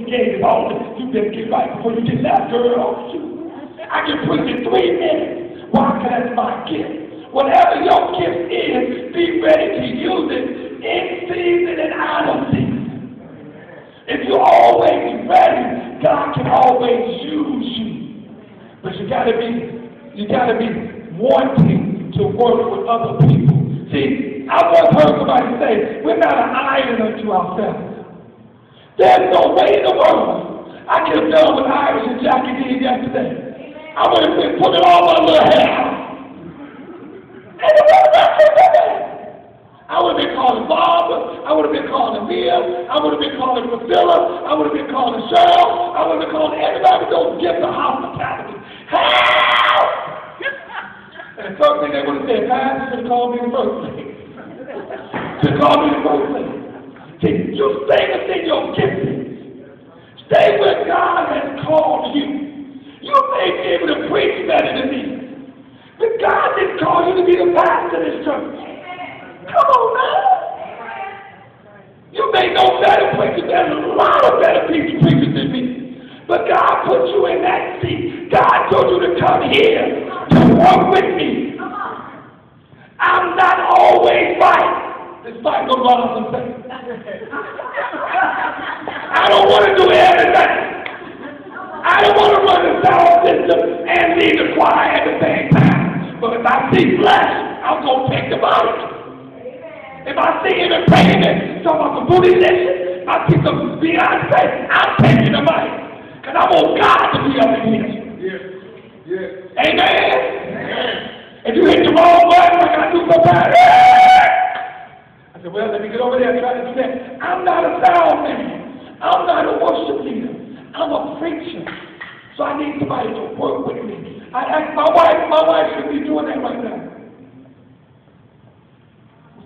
gave it all. You better get right before you get that, girl. Shoot. I can preach in 3 minutes. Why? Because that's my gift. Whatever your gift is, be ready to use it in season and out of season. If you're always ready, God can always use you. But you gotta be wanting to work with other people. See, I once heard somebody say, we're not an island unto ourselves. There's no way in the world I could have done what Irish and Jackie did yesterday. I would have been putting all my little hair out. And the rest of that. I would have been calling Barbara. I would have been calling Mia. I would have been calling Priscilla. I would have been calling Cheryl. I would have been calling everybody with those gifts of hospitality. Help! And the first thing they would have said, Pastor, you should have called me in the first place. Should have called me in the first place. See, you stay within your gifting. Stay where God has called you. You may be able to preach better than me. But God didn't call you to be the pastor of this church. Come on, man. You may know better preachers. There's a lot of better preachers than me. But God put you in that seat. God told you to come here to work with me. I'm not always right, despite what Ronald said. I don't want to do everything. I don't want to run the sound system and lead the choir at the same time. But if I see flesh, I'm going to take the mic. If I see him in payment, talking about some booty listen, I see some Beyonce, I'm taking the mic. Because I want God to be up in here. Yeah. Amen? If you hit the wrong button, like I do sometimes, I said, well, let me get over there and try to do that. I'm not a sound man. I'm not a worship leader. I'm a preacher. So I need somebody to work with me. I asked my wife should be doing that right now.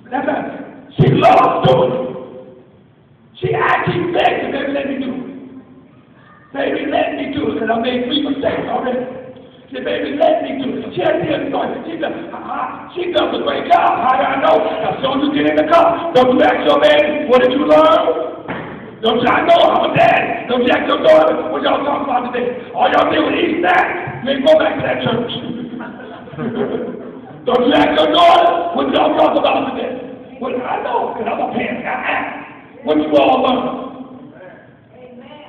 That's right. She loves doing it. She actually begged me, baby, let me do it. Baby, let me do it, because I made 3 mistakes already. She said, baby, let me do it. She has the authority. She does a great job. How do I know? As soon as you get in the car, don't you ask your baby, what did you learn? Don't y'all know I'm a dad? Don't you ask your daughter what y'all talking about today? All y'all do is eat snacks. You ain't go back to that church. Don't you ask your daughter what y'all talking about today? Well, I know, because I'm a parent. I ask. What you all learn?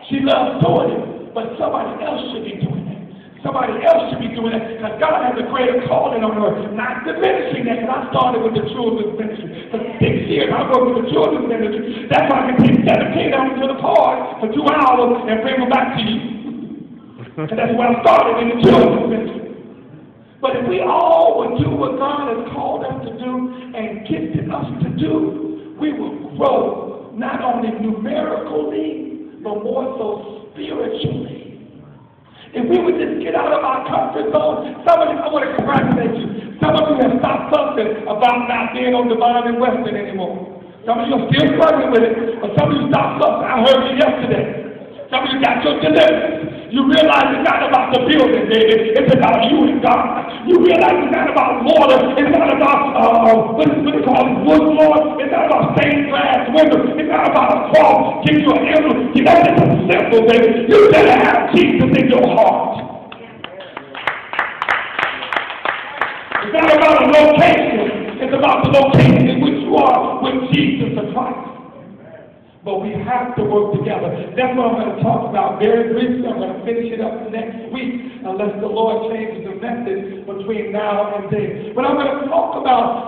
She loves doing it, but somebody else should be doing it. Somebody else should be doing it, because God has a greater calling on her. Not diminishing that, because I started with the children's ministry. For 6 years, I worked with the children's ministry. That's why I can take 17 of them to the park for 2 hours and bring them back to you. And that's why I started in the children's ministry. But if we all would do what God has called us to do and gifted us to do, we will grow not only numerically, but more so spiritually. If we would just get out of our comfort zone, some of you, I want to congratulate you. Some of you have stopped something about not being on Divine and Western anymore. Some of you are still struggling with it, but some of you stopped something. I heard you yesterday. Some of you got your deliverance. You realize it's not about the building, baby. It's about you and God. You realize it's not about water. It's not about, what is it called, wood floor. It's not about stained glass windows. It's not about a cross. Give you an emblem. You got to be simple, baby. You better have Jesus in your heart. It's not about a location. It's about the location in which you are with Jesus the Christ. But we have to work together. That's what I'm going to talk about very briefly. I'm going to finish it up next week, unless the Lord changes the message between now and then. But I'm going to talk about